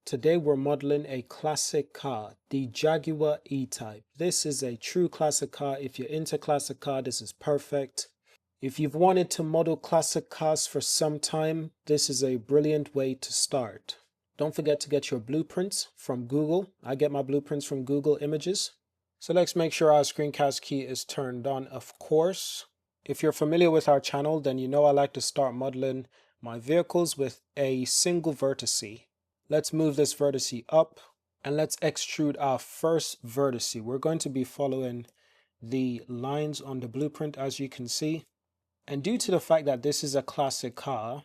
Today we're modeling a classic car, the Jaguar E-Type. This is a true classic car. If you're into classic car, this is perfect. If you've wanted to model classic cars for some time, this is a brilliant way to start. Don't forget to get your blueprints from Google. I get my blueprints from Google Images. So let's make sure our screencast key is turned on, of course. If you're familiar with our channel, then you know I like to start modeling my vehicles with a single vertice. Let's move this vertice up and let's extrude our first vertice. We're going to be following the lines on the blueprint, as you can see. And due to the fact that this is a classic car,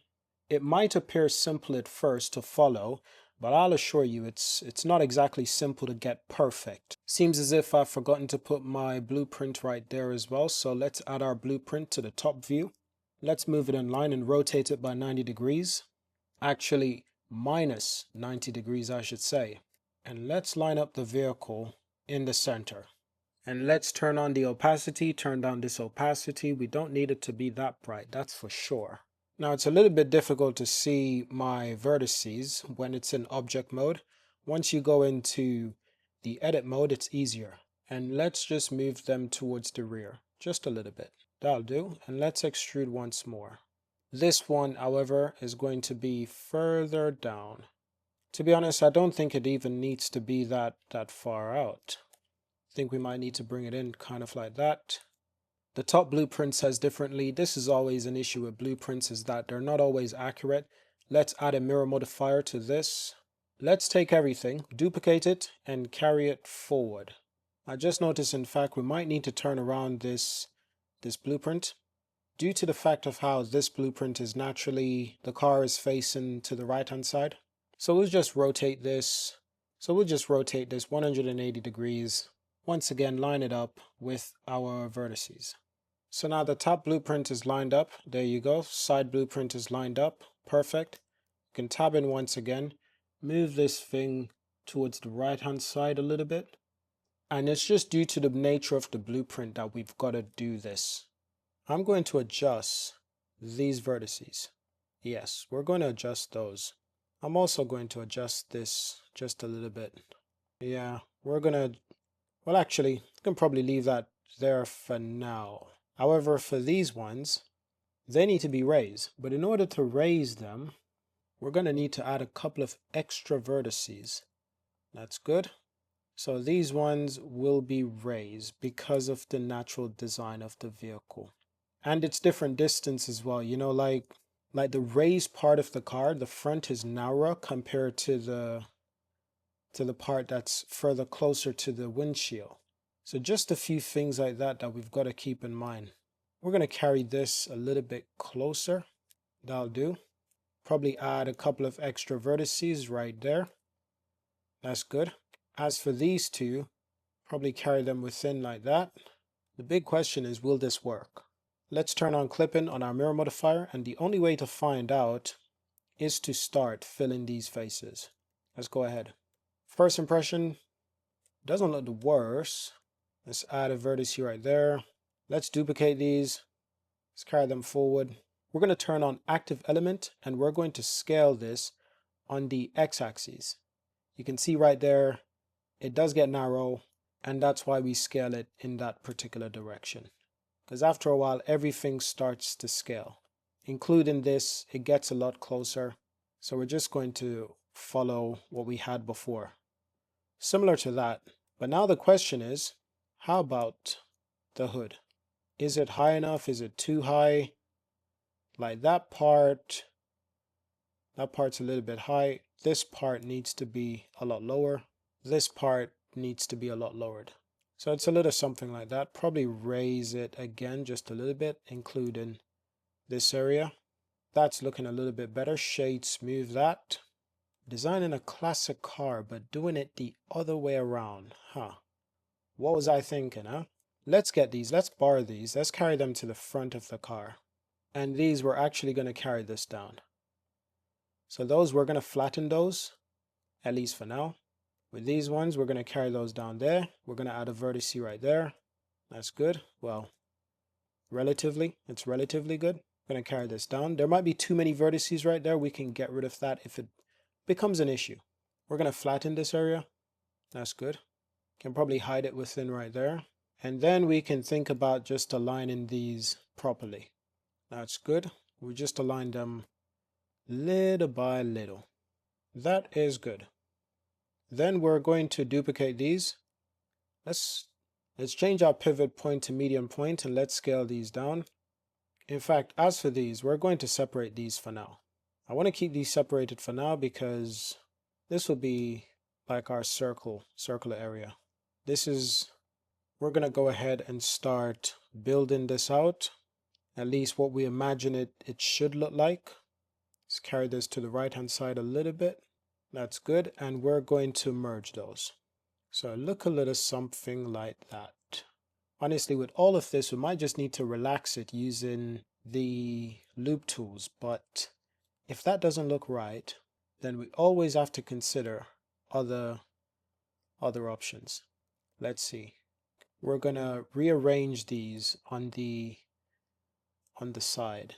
it might appear simple at first to follow, but I'll assure you it's not exactly simple to get perfect. Seems as if I've forgotten to put my blueprint right there as well. So let's add our blueprint to the top view. Let's move it in line and rotate it by 90 degrees. Actually, minus 90 degrees, I should say. And let's line up the vehicle in the center. And let's turn on the opacity, turn down this opacity. We don't need it to be that bright, that's for sure. Now it's a little bit difficult to see my vertices when it's in object mode. Once you go into the edit mode, it's easier. And let's just move them towards the rear, just a little bit. That'll do. And let's extrude once more. This one, however, is going to be further down. To be honest, I don't think it even needs to be that far out. I think we might need to bring it in kind of like that. The top blueprint says differently. This is always an issue with blueprints, is that they're not always accurate. Let's add a mirror modifier to this. Let's take everything, duplicate it, and carry it forward. I just noticed, in fact, we might need to turn around this blueprint. Due to the fact of how this blueprint is naturally, the car is facing to the right hand side. So we'll just rotate this. 180 degrees. Once again, line it up with our vertices. So now the top blueprint is lined up. There you go. Side blueprint is lined up. Perfect. You can tab in once again. Move this thing towards the right hand side a little bit. And it's just due to the nature of the blueprint that we've got to do this. I'm going to adjust these vertices. Yes, we're going to adjust those. I'm also going to adjust this just a little bit. Yeah, we're going to, well, actually, you can probably leave that there for now. However, for these ones, they need to be raised. But in order to raise them, we're going to need to add a couple of extra vertices. That's good. So these ones will be raised because of the natural design of the vehicle. And it's different distance as well. You know, like the raised part of the car, the front is narrower compared to the part that's further closer to the windshield. So just a few things like that we've got to keep in mind. We're going to carry this a little bit closer. That'll do. Probably add a couple of extra vertices right there. That's good. As for these two, probably carry them within like that. The big question is, will this work? Let's turn on clipping on our mirror modifier, and the only way to find out is to start filling these faces. Let's go ahead. First impression, doesn't look the worst. Let's add a vertex right there. Let's duplicate these. Let's carry them forward. We're going to turn on active element, and we're going to scale this on the x-axis. You can see right there, it does get narrow, and that's why we scale it in that particular direction. Because after a while, everything starts to scale. Including this, it gets a lot closer. So we're just going to follow what we had before. Similar to that. But now the question is, how about the hood? Is it high enough? Is it too high? Like that part's a little bit high. This part needs to be a lot lower. This part needs to be a lot lowered. So it's a little something like that. Probably raise it again just a little bit, including this area. That's looking a little bit better. Shade smooth that. Designing a classic car, but doing it the other way around. What was I thinking, huh? Let's get these. Let's borrow these. Let's carry them to the front of the car. And these, we're actually going to carry this down. So those, we're going to flatten those, at least for now. With these ones, we're going to carry those down there. We're going to add a vertex right there. That's good. Well, it's relatively good. I'm going to carry this down. There might be too many vertices right there. We can get rid of that if it becomes an issue. We're going to flatten this area. That's good. Can probably hide it within right there. And then we can think about just aligning these properly. That's good. We just align them little by little. That is good. Then we're going to duplicate these. Let's change our pivot point to median point and let's scale these down. In fact, as for these, we're going to separate these for now. I want to keep these separated for now because this will be like our circular area. We're going to go ahead and start building this out, at least what we imagine it should look like. Let's carry this to the right hand side a little bit. That's good. And we're going to merge those. So look a little something like that. Honestly, with all of this, we might just need to relax it using the loop tools. But if that doesn't look right, then we always have to consider other options. Let's see. We're going to rearrange these on the side.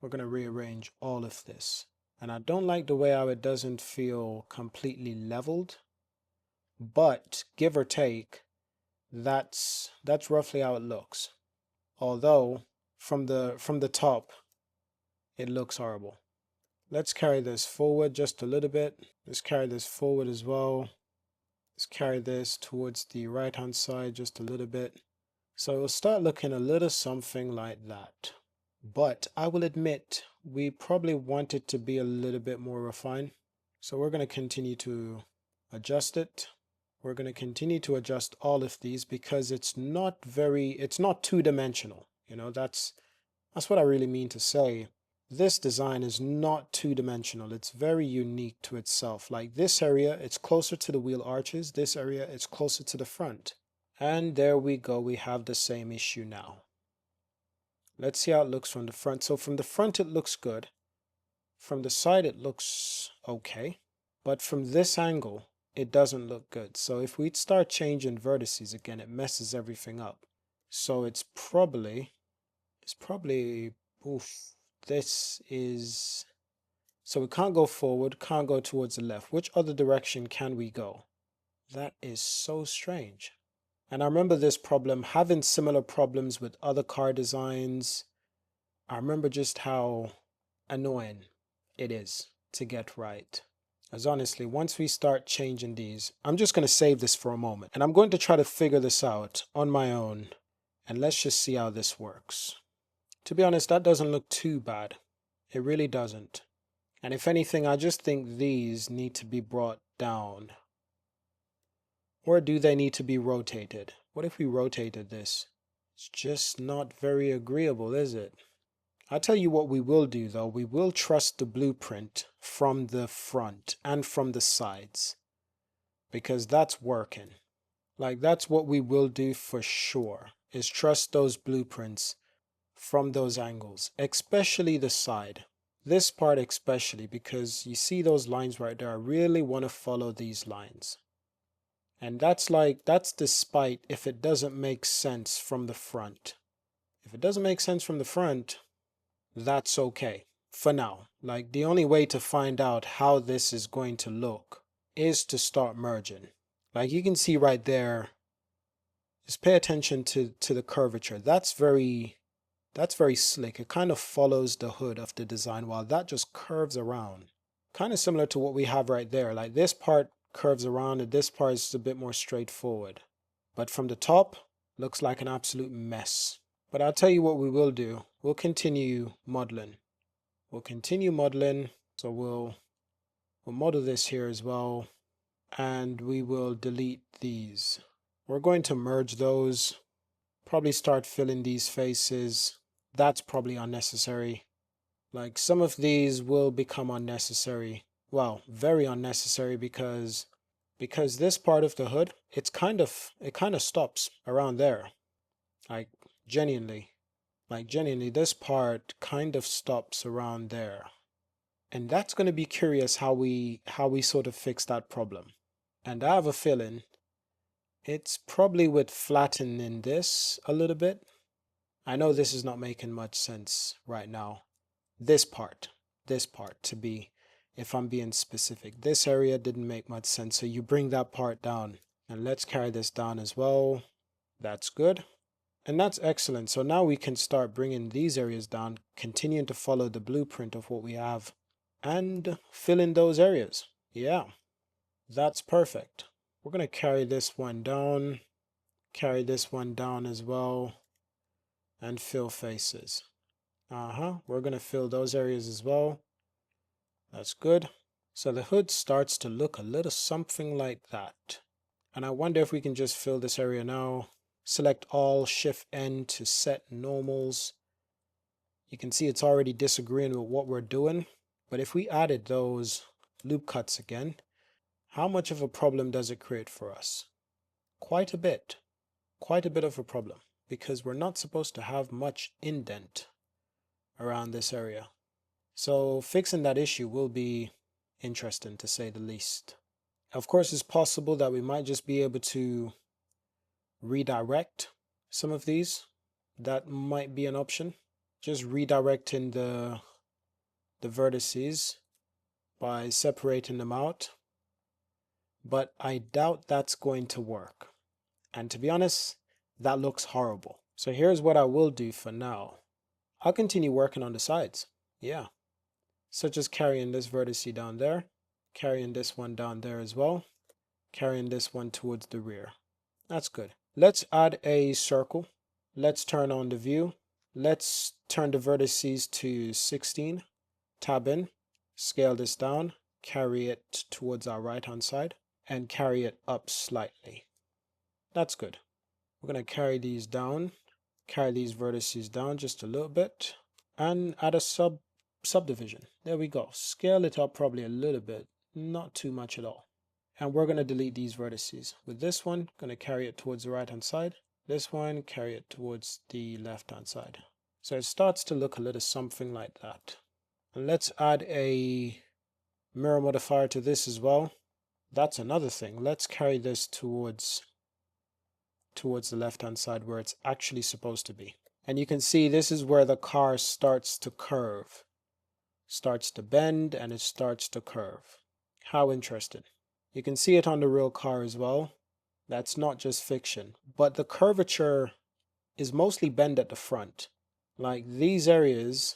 We're going to rearrange all of this. And I don't like the way how it doesn't feel completely leveled. But give or take, that's roughly how it looks. Although from the top, it looks horrible. Let's carry this forward just a little bit. Let's carry this forward as well. Let's carry this towards the right hand side just a little bit. So it'll start looking a little something like that. But I will admit, we probably want it to be a little bit more refined. So we're going to continue to adjust it. We're going to continue to adjust all of these because it's not two-dimensional. You know, that's what I really mean to say. This design is not two-dimensional. It's very unique to itself. Like this area, it's closer to the wheel arches. This area, it's closer to the front. And there we go. We have the same issue now. Let's see how it looks from the front. So from the front, it looks good. From the side, it looks okay. But from this angle, it doesn't look good. So if we start changing vertices again, it messes everything up. So it's probably, so we can't go forward, can't go towards the left. Which other direction can we go? That is so strange. And I remember this problem, having similar problems with other car designs. I remember just how annoying it is to get right. As honestly, once we start changing these, I'm just going to save this for a moment. And I'm going to try to figure this out on my own. And let's just see how this works. To be honest, that doesn't look too bad. It really doesn't. And if anything, I just think these need to be brought down. Or do they need to be rotated? What if we rotated this? It's just not very agreeable, is it? I'll tell you what we will do though. We will trust the blueprint from the front and from the sides. Because that's working. Like that's what we will do for sure. Is trust those blueprints from those angles. Especially the side. This part especially because you see those lines right there. I really want to follow these lines. And that's despite if it doesn't make sense from the front. If it doesn't make sense from the front, that's okay for now. Like the only way to find out how this is going to look is to start merging. Like you can see right there, just pay attention to the curvature. That's very slick. It kind of follows the hood of the design while that just curves around. Kind of similar to what we have right there. Like this part curves around and this part is a bit more straightforward. But from the top, looks like an absolute mess. But I'll tell you what we will do. We'll continue modeling. So we'll model this here as well. And we will delete these. We're going to merge those. Probably start filling these faces. That's probably unnecessary. Like some of these will become unnecessary. Well, very unnecessary because this part of the hood, it kind of stops around there. Like genuinely, this part kind of stops around there. And that's going to be curious how we sort of fix that problem. And I have a feeling it's probably with flattening this a little bit. I know this is not making much sense right now. This part to be if I'm being specific. This area didn't make much sense, so you bring that part down. And let's carry this down as well. That's good. And that's excellent. So now we can start bringing these areas down, continuing to follow the blueprint of what we have and fill in those areas. Yeah, that's perfect. We're going to carry this one down, carry this one down as well, and fill faces. We're going to fill those areas as well. That's good. So the hood starts to look a little something like that. And I wonder if we can just fill this area now. Select all, Shift N to set normals. You can see it's already disagreeing with what we're doing. But if we added those loop cuts again, how much of a problem does it create for us? Quite a bit. Quite a bit of a problem. Because we're not supposed to have much indent around this area. So fixing that issue will be interesting, to say the least. Of course, it's possible that we might just be able to redirect some of these. That might be an option. Just redirecting the vertices by separating them out. But I doubt that's going to work. And to be honest, that looks horrible. So here's what I will do for now. I'll continue working on the sides. Yeah. Such as carrying this vertex down there, carrying this one down there as well, carrying this one towards the rear. That's good. Let's add a circle. Let's turn on the view. Let's turn the vertices to 16. Tab in, scale this down, carry it towards our right hand side, and carry it up slightly. That's good. We're going to carry these down, carry these vertices down just a little bit, and add a subdivision. There we go. Scale it up probably a little bit, not too much at all. And we're going to delete these vertices. With this one, going to carry it towards the right hand side. This one, carry it towards the left hand side. So it starts to look a little something like that. And let's add a mirror modifier to this as well. That's another thing. Let's carry this towards the left hand side where it's actually supposed to be. And you can see this is where the car starts to curve. Starts to bend and it starts to curve. How interesting. You can see it on the real car as well. That's not just fiction. But the curvature is mostly bend at the front. Like these areas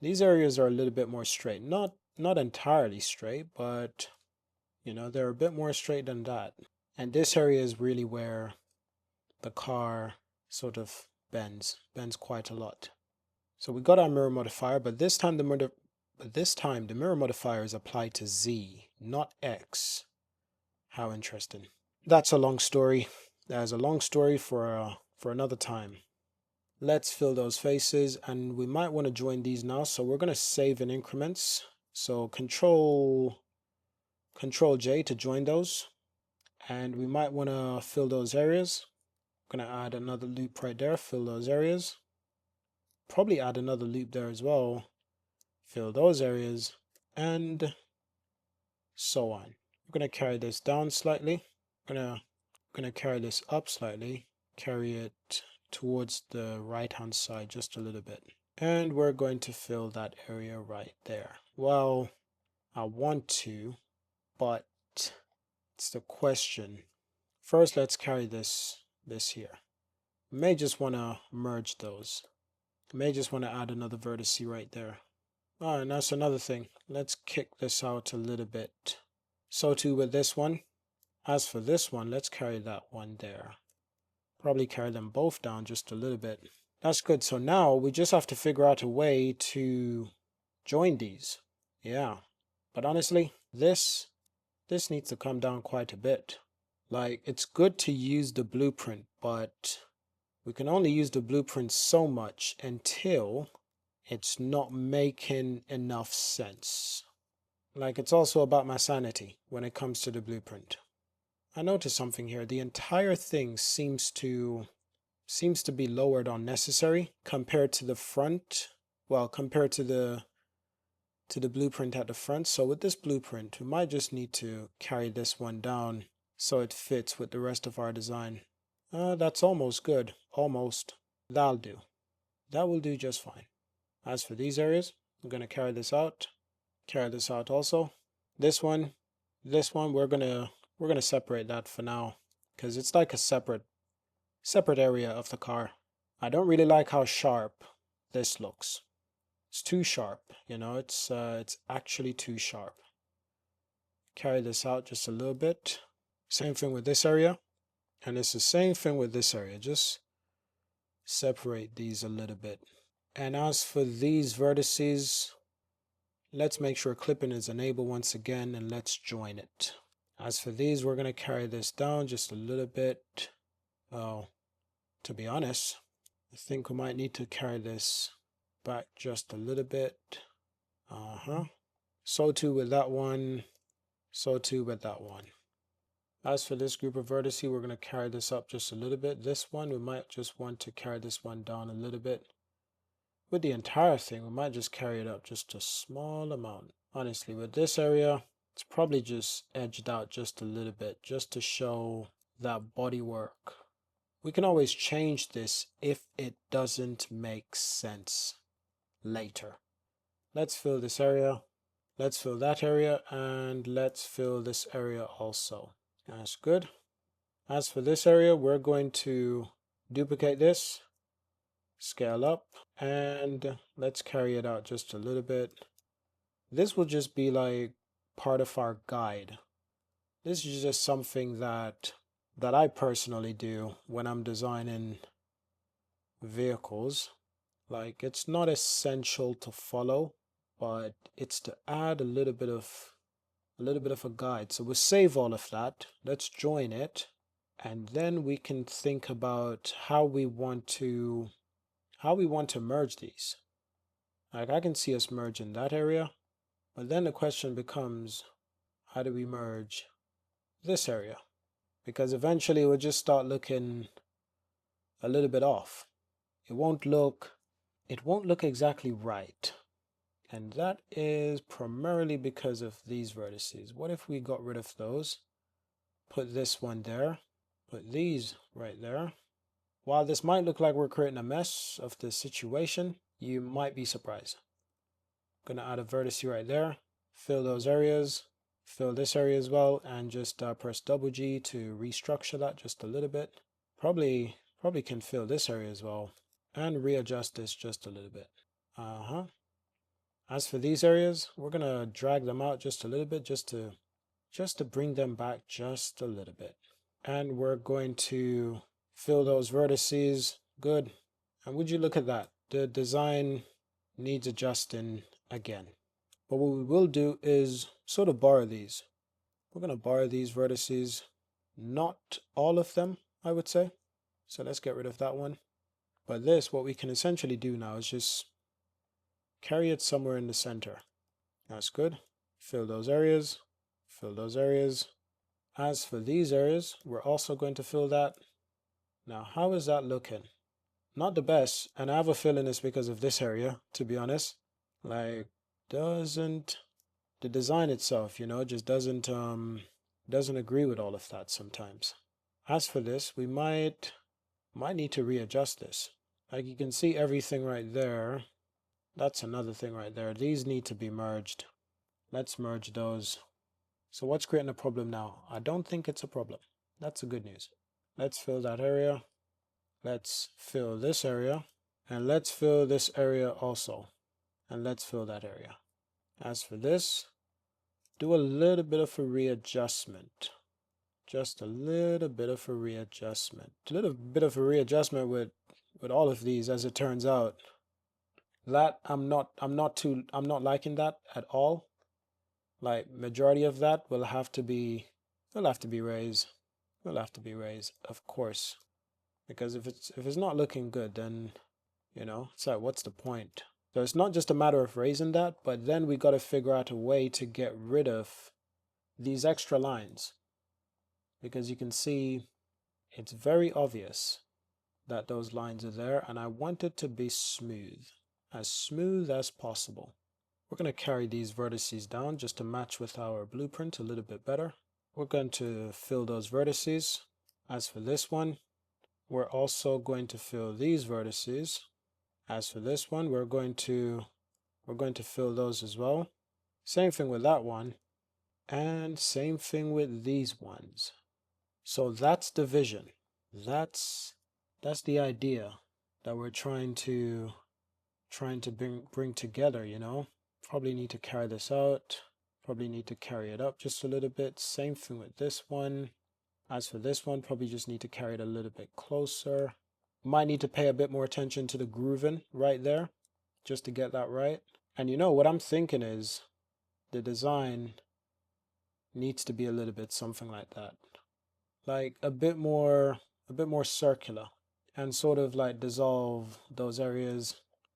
are a little bit more straight. Not entirely straight, but you know, they're a bit more straight than that. And this area is really where the car sort of bends quite a lot. So we got our mirror modifier, but this time the mirror modifier is applied to Z, not X. How interesting. That's a long story. There's a long story for another time. Let's fill those faces, and we might want to join these now. So we're going to save in increments. So Control J to join those, and we might want to fill those areas. I'm going to add another loop right there. Fill those areas. Probably add another loop there as well. Fill those areas, and so on. We're going to carry this down slightly. I'm going to carry this up slightly. Carry it towards the right hand side just a little bit. And we're going to fill that area right there. Well, I want to, but it's the question. First, let's carry this here. May just want to merge those. May just want to add another vertex right there. And that's another thing. Let's kick this out a little bit. So too with this one. As for this one, let's carry that one there. Probably carry them both down just a little bit. That's good. So now we just have to figure out a way to join these. Yeah. But honestly, this needs to come down quite a bit. Like, it's good to use the blueprint, but we can only use the blueprint so much until it's not making enough sense. Like, it's also about my sanity when it comes to the blueprint. I noticed something here. The entire thing seems to be lowered on necessary compared to the front. Well, compared to the blueprint at the front. So with this blueprint, we might just need to carry this one down so it fits with the rest of our design. That's almost good. Almost. That'll do. That will do just fine. As for these areas, I'm going to carry this out, Carry this out also. This one we're gonna separate that for now because it's like a separate area of the car. I don't really like how sharp this looks. It's too sharp, you know, it's actually too sharp. Carry this out just a little bit. Same thing with this area. And it's the same thing with this area. Just separate these a little bit. And as for these vertices, let's make sure clipping is enabled once again, and let's join it. As for these, we're going to carry this down just a little bit. Oh, to be honest, I think we might need to carry this back just a little bit. So too with that one. So too with that one. As for this group of vertices, we're going to carry this up just a little bit. This one, we might just want to carry this one down a little bit. With the entire thing, we might just carry it up just a small amount. Honestly, with this area, it's probably just edged out just a little bit, just to show that body work. We can always change this if it doesn't make sense later. Let's fill this area. Let's fill that area, and let's fill this area also. That's good. As for this area, we're going to duplicate this, scale up, and let's carry it out just a little bit. This will just be like part of our guide. This is just something that I personally do when I'm designing vehicles. Like, it's not essential to follow, but it's to add a little bit of a guide. So we'll save all of that. Let's join it, and then we can think about how we want to merge these. Like, I can see us merging that area, but then the question becomes, how do we merge this area? Because eventually we'll just start looking a little bit off. It won't look exactly right. And that is primarily because of these vertices. What if we got rid of those? Put this one there. Put these right there. While this might look like we're creating a mess of the situation, you might be surprised. I'm going to add a vertex right there. Fill those areas. Fill this area as well. And just press double G to restructure that just a little bit. Probably can fill this area as well. And readjust this just a little bit. As for these areas, we're going to drag them out just a little bit just to bring them back just a little bit. And we're going to fill those vertices. Good. And would you look at that? The design needs adjusting again. But what we will do is sort of borrow these. We're going to borrow these vertices. Not all of them, I would say. So let's get rid of that one. But this, what we can essentially do now is just carry it somewhere in the center. That's good. Fill those areas. Fill those areas. As for these areas, we're also going to fill that. Now, how is that looking? Not the best, and I have a feeling it's because of this area, to be honest. Like, the design itself, you know, just doesn't agree with all of that sometimes. As for this, we might need to readjust this. Like, you can see everything right there. That's another thing right there. These need to be merged. Let's merge those. So what's creating a problem now? I don't think it's a problem. That's the good news. Let's fill that area. Let's fill this area. And let's fill this area also. And let's fill that area. As for this, do a little bit of a readjustment. Just a little bit of a readjustment. A little bit of a readjustment with all of these, as it turns out. That I'm not liking that at all. Like, majority of that will have to be raised. Will have to be raised, of course. Because if it's not looking good, then, you know, it's like, what's the point? So it's not just a matter of raising that, but then we got to figure out a way to get rid of these extra lines. Because you can see it's very obvious that those lines are there, and I want it to be smooth as possible. We're going to carry these vertices down just to match with our blueprint a little bit better. We're going to fill those vertices. As for this one, we're also going to fill these vertices. As for this one, we're going to fill those as well. Same thing with that one. And same thing with these ones. So that's the vision. That's the idea that we're trying to bring together, you know. Probably need to carry this out. Probably need to carry it up just a little bit. Same thing with this one. As for this one, probably just need to carry it a little bit closer. Might need to pay a bit more attention to the grooving right there, just to get that right. And you know, what I'm thinking is the design needs to be a little bit something like that. Like a bit more circular, and sort of like dissolve those areas,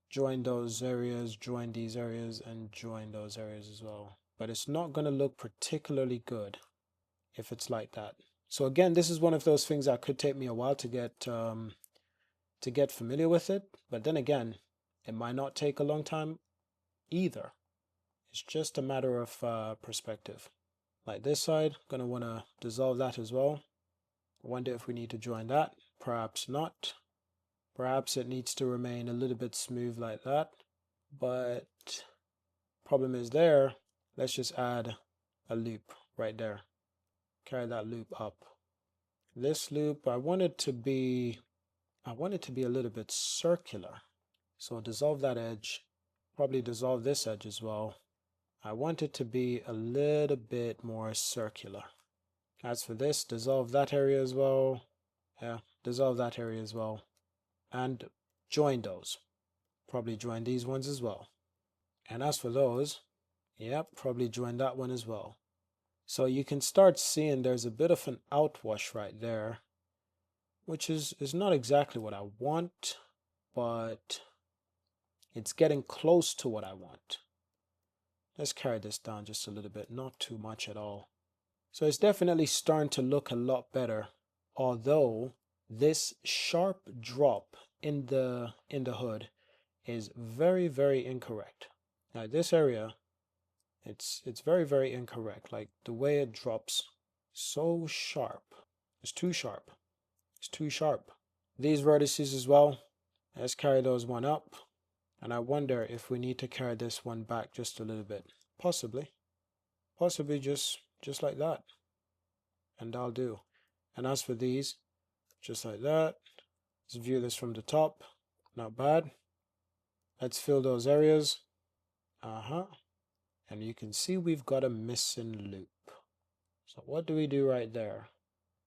join those areas, join these areas, and join those areas as well. But it's not going to look particularly good if it's like that. So again, this is one of those things that could take me a while to get familiar with it. But then again, it might not take a long time either. It's just a matter of perspective. Like this side, gonna want to dissolve that as well. I wonder if we need to join that. Perhaps not. Perhaps it needs to remain a little bit smooth like that. But problem is there. Let's just add a loop right there. Carry that loop up. This loop, I want it to be a little bit circular. So dissolve that edge. Probably dissolve this edge as well. I want it to be a little bit more circular. As for this, dissolve that area as well. Yeah, dissolve that area as well. And join those. Probably join these ones as well. And as for those, yep, probably join that one as well. So you can start seeing there's a bit of an outwash right there, which is not exactly what I want, but it's getting close to what I want. Let's carry this down just a little bit, not too much at all. So it's definitely starting to look a lot better, although this sharp drop in the hood is very, very incorrect. Now this area, it's very, very incorrect. Like the way it drops so sharp. It's too sharp. It's too sharp. These vertices as well, let's carry those one up. And I wonder if we need to carry this one back just a little bit. Possibly just like that. And I'll do. And as for these, just like that. Let's view this from the top. Not bad. Let's fill those areas. And you can see we've got a missing loop. So what do we do right there?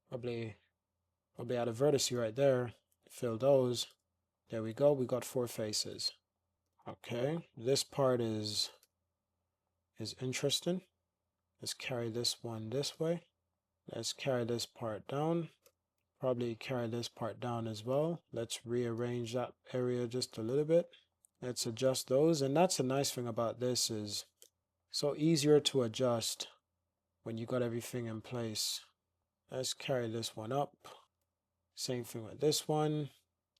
Probably add a vertex right there. Fill those. There we go. We got 4 faces. Okay, this part is interesting. Let's carry this one this way. Let's carry this part down. Probably carry this part down as well. Let's rearrange that area just a little bit. Let's adjust those. And that's a nice thing about this, is so easier to adjust when you got everything in place. Let's carry this one up. Same thing with this one.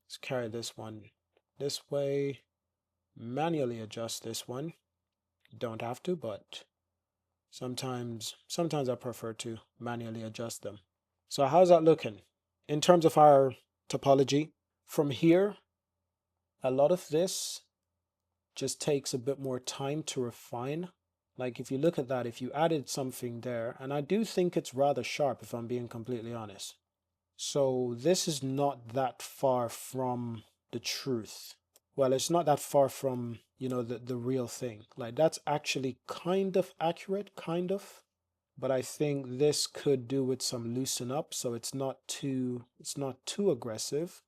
Let's carry this one this way. Manually adjust this one. You don't have to, but sometimes I prefer to manually adjust them. So how's that looking? In terms of our topology, from here, a lot of this just takes a bit more time to refine. Like if you look at that, if you added something there, and I do think it's rather sharp if I'm being completely honest. So this is not that far from the truth. Well, it's not that far from, you know, the real thing. Like that's actually kind of accurate, kind of. But I think this could do with some loosen up, so it's not too aggressive.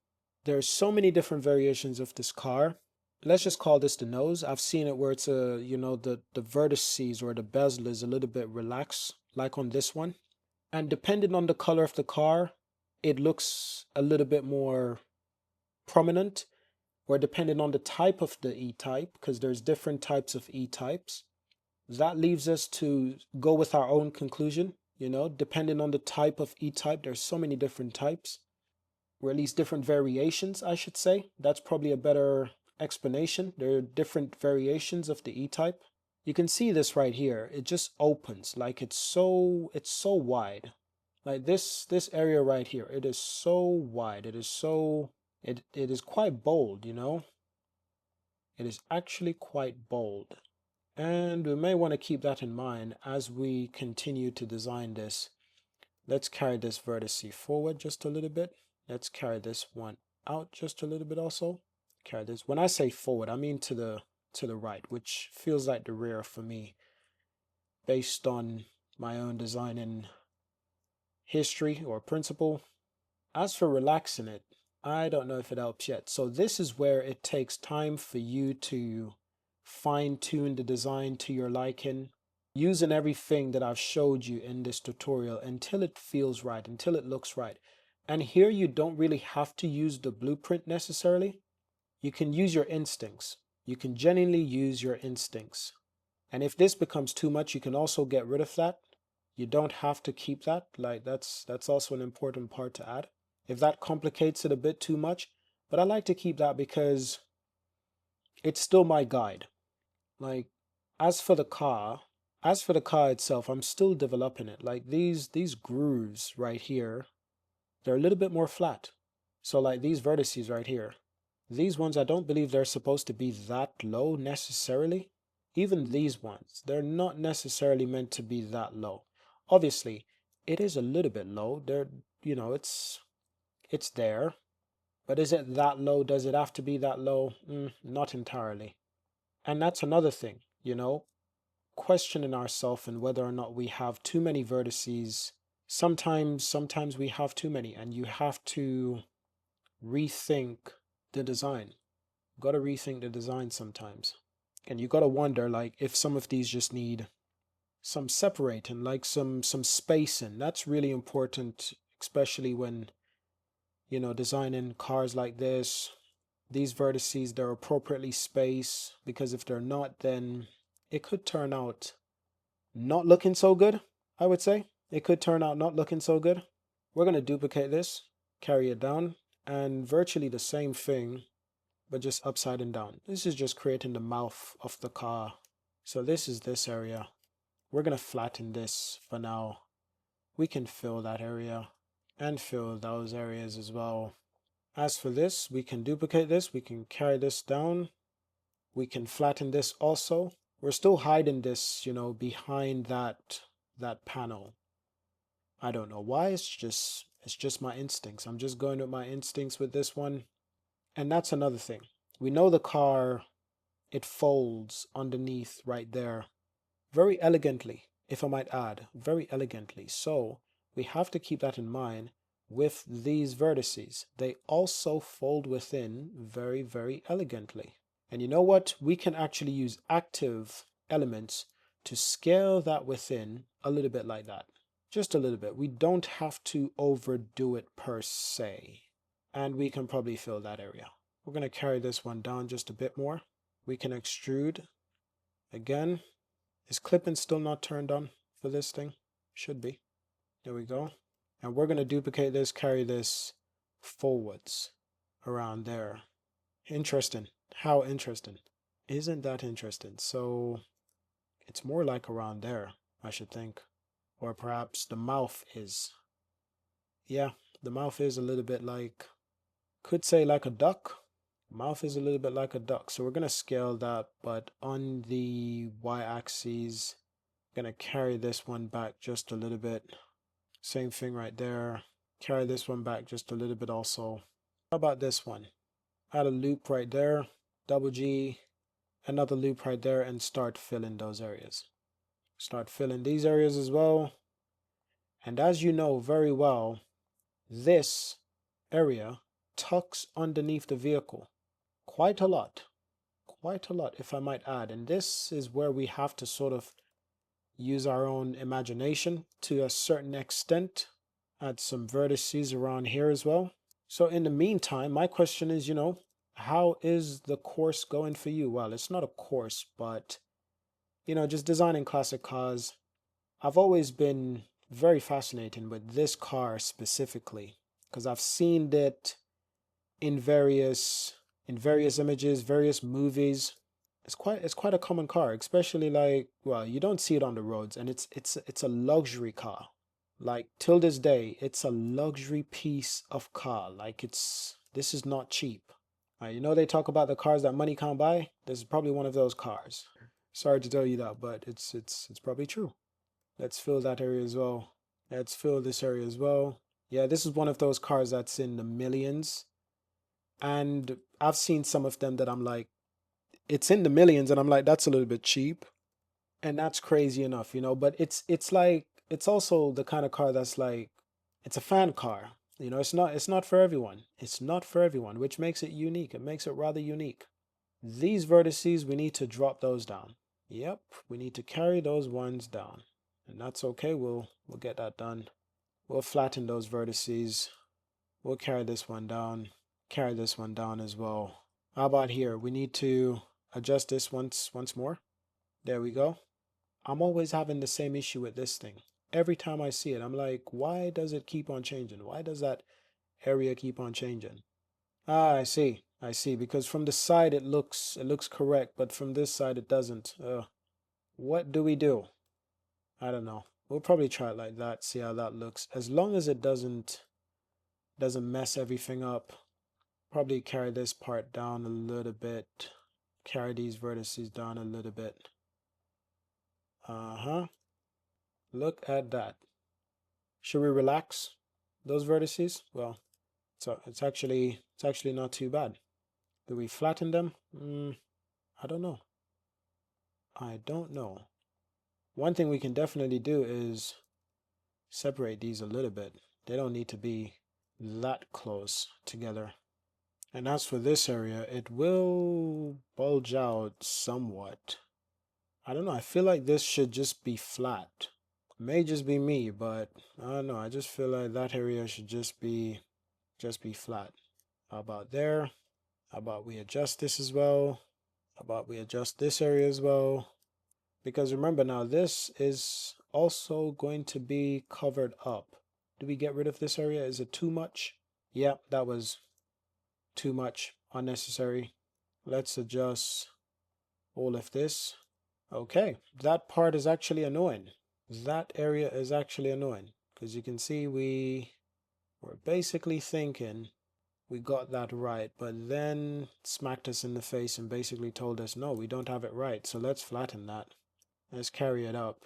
There's so many different variations of this car. Let's just call this the nose. I've seen it where it's you know, the vertices or the bezel is a little bit relaxed, like on this one. And depending on the color of the car, it looks a little bit more prominent, or depending on the type of the E-type, because there's different types of E-types. That leaves us to go with our own conclusion, you know, depending on the type of E-type. There's so many different types, or at least different variations, I should say. That's probably a better explanation. There are different variations of the E-type. You can see this right here. It just opens, like it's so wide. Like this area right here, it is so wide. It is quite bold, you know. It is actually quite bold. And we may want to keep that in mind as we continue to design this. Let's carry this vertex forward just a little bit. Let's carry this one out just a little bit also. Carry this. When I say forward, I mean to the right, which feels like the rear for me based on my own designing history or principle. As for relaxing it, I don't know if it helps yet. So this is where it takes time for you to fine-tune the design to your liking, using everything that I've showed you in this tutorial until it feels right, until it looks right. And here you don't really have to use the blueprint necessarily. You can use your instincts. You can genuinely use your instincts. And if this becomes too much, you can also get rid of that. You don't have to keep that. Like that's also an important part to add. If that complicates it a bit too much, but I like to keep that because it's still my guide. Like as for the car itself, I'm still developing it. Like these grooves right here, they're a little bit more flat. So like these vertices right here, these ones, I don't believe they're supposed to be that low necessarily. Even these ones, they're not necessarily meant to be that low. Obviously, it is a little bit low. They're, you know, it's there. But is it that low? Does it have to be that low? Not entirely. And that's another thing, you know, questioning ourselves and whether or not we have too many vertices. Sometimes we have too many, and you have to rethink the design. You got to rethink the design sometimes. And you got to wonder, like, if some of these just need some separating, like some spacing. That's really important, especially when, you know, designing cars like this. These vertices, they're appropriately spaced, because if they're not, then it could turn out not looking so good, I would say. It could turn out not looking so good. We're going to duplicate this, carry it down, and virtually the same thing, but just upside and down. This is just creating the mouth of the car. So this is this area. We're going to flatten this for now. We can fill that area and fill those areas as well. As for this, we can duplicate this. We can carry this down. We can flatten this also. We're still hiding this, you know, behind that panel. I don't know why. It's just my instincts. I'm just going with my instincts with this one. And that's another thing. We know the car, it folds underneath right there very elegantly, if I might add, very elegantly. So we have to keep that in mind with these vertices. They also fold within very, very elegantly. And you know what? We can actually use active elements to scale that within a little bit like that. Just a little bit. We don't have to overdo it per se. And we can probably fill that area. We're going to carry this one down just a bit more. We can extrude. Again, is clipping still not turned on for this thing? Should be. There we go. And we're going to duplicate this, carry this forwards around there. Interesting. How interesting. Isn't that interesting? So it's more like around there, I should think. Or perhaps the mouth is. Yeah, the mouth is a little bit like, could say like a duck. Mouth is a little bit like a duck. So we're going to scale that, but on the y-axis, I'm going to carry this one back just a little bit. Same thing right there. Carry this one back just a little bit also. How about this one? Add a loop right there. Double G, another loop right there, and start filling those areas. Start filling these areas as well. And as you know very well, this area tucks underneath the vehicle quite a lot, if I might add. And this is where we have to sort of use our own imagination to a certain extent. Add some vertices around here as well. So in the meantime, my question is, you know, how is the course going for you? Well, it's not a course, but, you know, just designing classic cars. I've always been very fascinated with this car specifically, because I've seen it in various images, various movies. It's quite a common car, especially like, well, you don't see it on the roads, and it's a luxury car. Like till this day, it's a luxury piece of car. Like this is not cheap. You know, they talk about the cars that money can't buy. This is probably one of those cars. Sorry to tell you that, but it's probably true. Let's fill that area as well. Let's fill this area as well. Yeah, this is one of those cars that's in the millions. And I've seen some of them that I'm like, it's in the millions, and I'm like, that's a little bit cheap. And that's crazy enough, you know, but it's like it's also the kind of car that's like it's a fan car. You know, it's not for everyone. It's not for everyone, which makes it unique. It makes it rather unique. These vertices, we need to drop those down. Yep, we need to carry those ones down. And that's okay. We'll get that done. We'll flatten those vertices. We'll carry this one down. Carry this one down as well. How about here? We need to adjust this once more. There we go. I'm always having the same issue with this thing. Every time I see it, I'm like, why does it keep on changing? Why does that area keep on changing? Ah, I see. I see. Because from the side it looks correct, but from this side it doesn't. What do we do? I don't know. We'll probably try it like that, see how that looks. As long as it doesn't mess everything up. Probably carry this part down a little bit. Carry these vertices down a little bit. Uh-huh. Look at that. Should we relax those vertices? Well, so it's actually not too bad. Do we flatten them? I don't know. I don't know. One thing we can definitely do is separate these a little bit. They don't need to be that close together. And as for this area, it will bulge out somewhat. I don't know. I feel like this should just be flat. May just be me, but I don't know. I just feel like that area should just be flat. How about there? How about we adjust this as well? How about we adjust this area as well? Because remember now, this is also going to be covered up. Do we get rid of this area? Is it too much? Yep, that was too much, unnecessary. Let's adjust all of this. Okay, that part is actually annoying. That area is actually annoying because you can see we were basically thinking we got that right, but then smacked us in the face and basically told us, no, we don't have it right. So let's flatten that. Let's carry it up.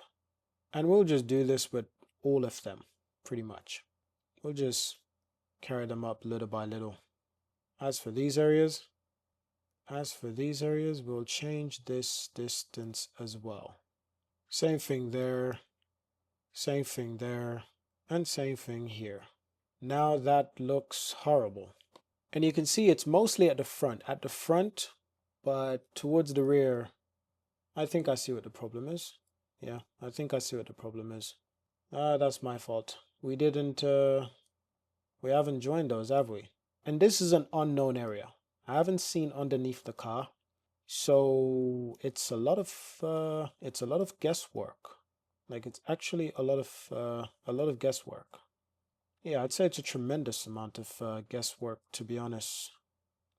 And we'll just do this with all of them, pretty much. We'll just carry them up little by little. As for these areas, we'll change this distance as well. Same thing there, and same thing here. Now that looks horrible. And you can see it's mostly at the front, but towards the rear, I think I see what the problem is. Yeah, I think I see what the problem is. That's my fault. We haven't joined those, have we? And this is an unknown area. I haven't seen underneath the car. So it's a lot of guesswork. Like it's actually a lot of guesswork. Yeah, I'd say it's a tremendous amount of guesswork, to be honest,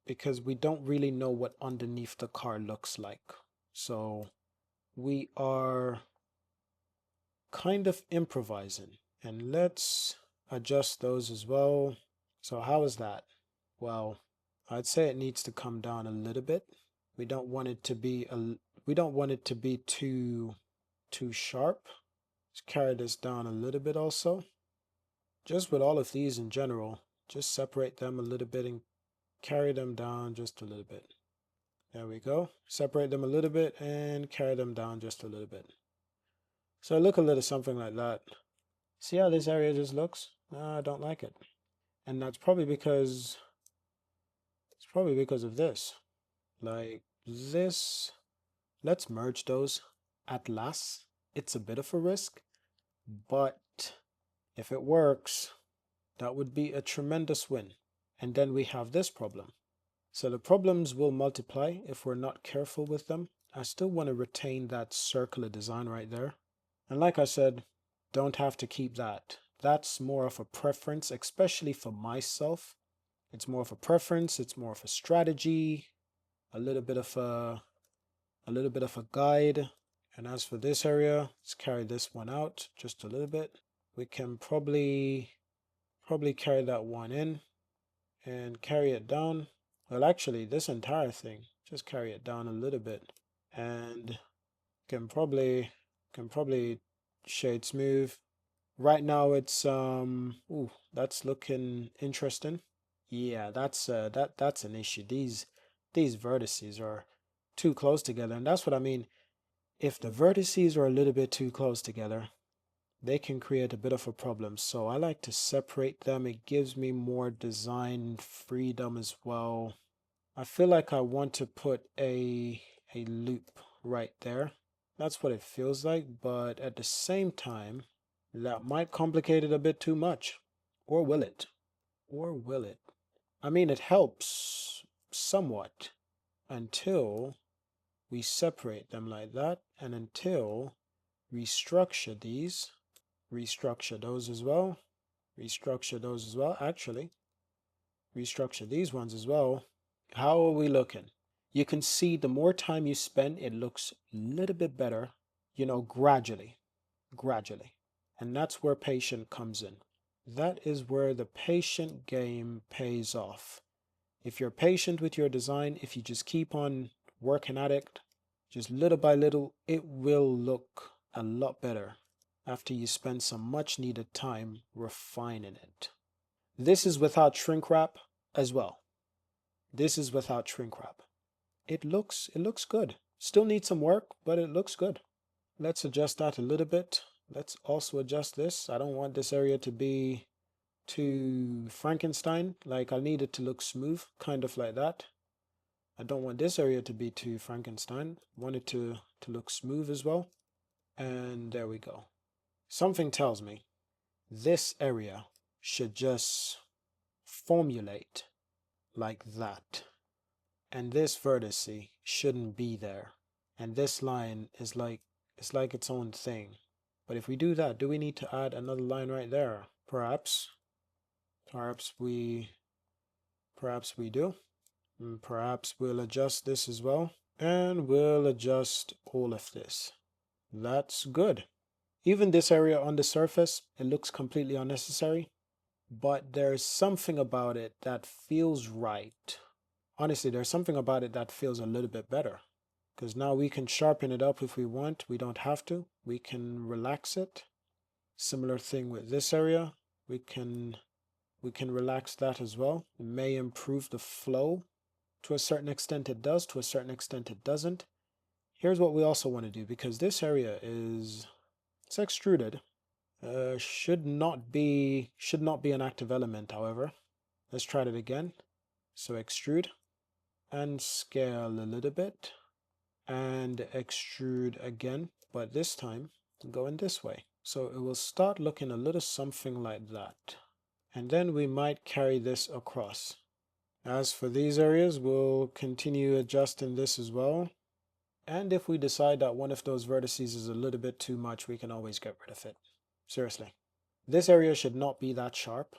because we don't really know what underneath the car looks like. So we are kind of improvising, and let's adjust those as well. So how is that? Well, I'd say it needs to come down a little bit. We don't want it to be too sharp. Let's carry this down a little bit also. Just with all of these in general, just separate them a little bit and carry them down just a little bit. There we go. Separate them a little bit and carry them down just a little bit. So look a little something like that. See how this area just looks? I don't like it. And that's probably because of this. Like this. Let's merge those at last. It's a bit of a risk, but if it works, that would be a tremendous win. And then we have this problem. So the problems will multiply if we're not careful with them. I still want to retain that circular design right there. And like I said, don't have to keep that. That's more of a preference, especially for myself. It's more of a preference, it's more of a strategy, a little bit of a guide. And as for this area, let's carry this one out just a little bit. We can probably carry that one in and carry it down. Well, actually, this entire thing, just carry it down a little bit. And Can probably shade smooth. Right now it's ooh, that's looking interesting. Yeah, that's an issue. These vertices are too close together, and that's what I mean. If the vertices are a little bit too close together, they can create a bit of a problem. So I like to separate them. It gives me more design freedom as well. I feel like I want to put a loop right there. That's what it feels like, but at the same time, that might complicate it a bit too much. Or will it? Or will it? I mean, it helps somewhat until we separate them like that, and until restructure these, restructure those as well, restructure those as well, actually, restructure these ones as well. How are we looking? You can see the more time you spend, it looks a little bit better, you know, gradually, gradually. And that's where patient comes in. That is where the patient game pays off. If you're patient with your design, if you just keep on working at it, just little by little, it will look a lot better after you spend some much needed time refining it. This is without shrink wrap as well. This is without shrink wrap. It looks good. Still needs some work, but it looks good. Let's adjust that a little bit. Let's also adjust this. I don't want this area to be too Frankenstein. Like, I need it to look smooth, kind of like that. I don't want this area to be too Frankenstein. I want it to look smooth as well. And there we go. Something tells me this area should just formulate like that. And this vertex shouldn't be there. And this line is like, it's like its own thing. But if we do that, do we need to add another line right there? Perhaps we do. And perhaps we'll adjust this as well. And we'll adjust all of this. That's good. Even this area on the surface, it looks completely unnecessary. But there's something about it that feels right. Honestly, there's something about it that feels a little bit better. Because now we can sharpen it up if we want. We don't have to. We can relax it. Similar thing with this area. We can relax that as well. It may improve the flow. To a certain extent it does, to a certain extent it doesn't. Here's what we also want to do, because this area it's extruded. Should not be an active element, however. Let's try it again. So extrude and scale a little bit and extrude again, but this time going this way. So it will start looking a little something like that. And then we might carry this across. As for these areas, we'll continue adjusting this as well. And if we decide that one of those vertices is a little bit too much, we can always get rid of it. Seriously. This area should not be that sharp.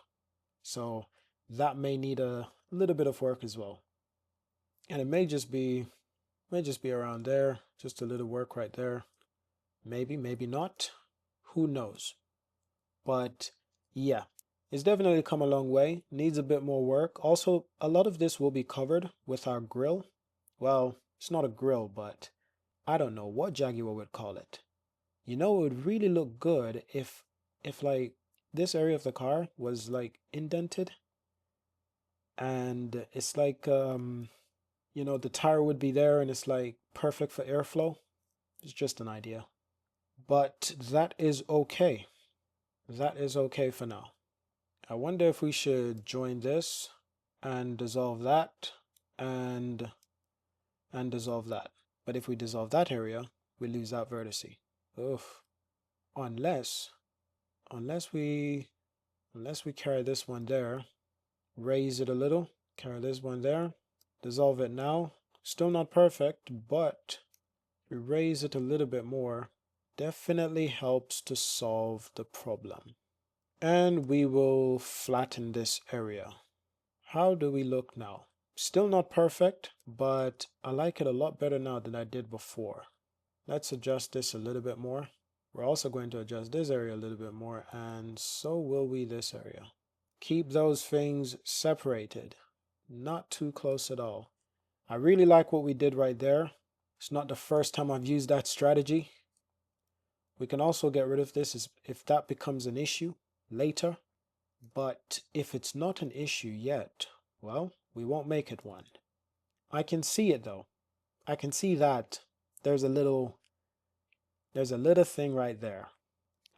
So that may need a little bit of work as well. And it may just be around there. Just a little work right there. Maybe, maybe not. Who knows? But yeah. It's definitely come a long way. Needs a bit more work. Also, a lot of this will be covered with our grill. Well, it's not a grill, but I don't know what Jaguar would call it. You know, it would really look good if like this area of the car was like indented, and it's like you know, the tire would be there and it's like perfect for airflow. It's just an idea. But that is okay. That is okay for now. I wonder if we should join this and dissolve that and dissolve that. But if we dissolve that area, we lose that vertex. Oof. Unless we carry this one there, raise it a little, carry this one there, dissolve it now. Still not perfect, but we raise it a little bit more. Definitely helps to solve the problem. And we will flatten this area. How do we look now? Still not perfect, but I like it a lot better now than I did before. Let's adjust this a little bit more. We're also going to adjust this area a little bit more, and so will we this area. Keep those things separated, not too close at all. I really like what we did right there. It's not the first time I've used that strategy. We can also get rid of this if that becomes an issue later. But if it's not an issue yet, well, we won't make it one. I can see it though. I can see that there's a little thing right there.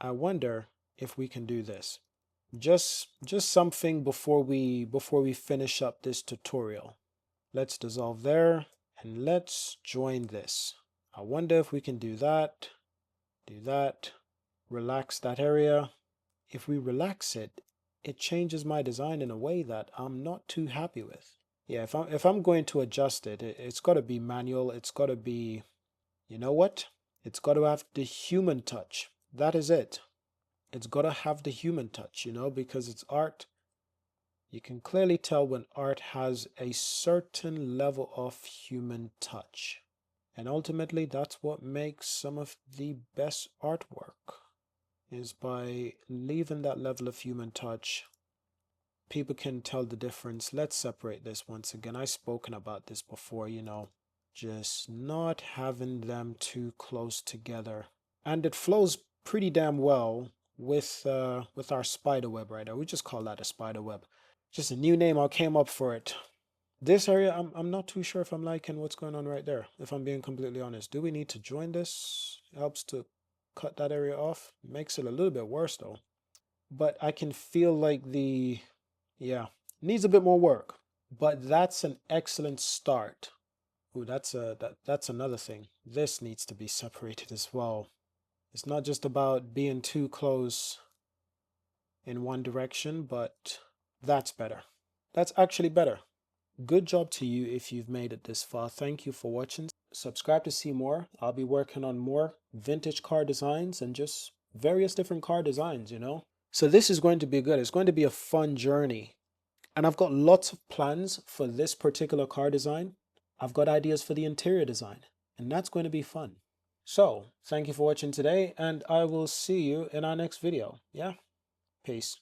I wonder if we can do this. Just something before we finish up this tutorial. Let's dissolve there and let's join this. I wonder if we can do that, relax that area. If we relax it, it changes my design in a way that I'm not too happy with. Yeah, if I'm going to adjust it, it's got to be manual. It's got to be, you know what? It's got to have the human touch. That is it. It's got to have the human touch, you know, because it's art. You can clearly tell when art has a certain level of human touch. And ultimately, that's what makes some of the best artwork, is by leaving that level of human touch. People can tell the difference. Let's separate this once again. I've spoken about this before, you know, just not having them too close together. And it flows pretty damn well with our spider web right there. We just call that a spider web. Just a new name I came up for it. This area, I'm not too sure if I'm liking what's going on right there, if I'm being completely honest. Do we need to join this? It helps to cut that area off. Makes it a little bit worse though. But I can feel like yeah, needs a bit more work. But that's an excellent start. Ooh, that's another thing. This needs to be separated as well. It's not just about being too close in one direction, but that's better. That's actually better. Good job to you if you've made it this far. Thank you for watching. Subscribe to see more. I'll be working on more vintage car designs and just various different car designs, you know. So this is going to be good. It's going to be a fun journey. And I've got lots of plans for this particular car design. I've got ideas for the interior design, and that's going to be fun. So thank you for watching today, and I will see you in our next video. Yeah, peace.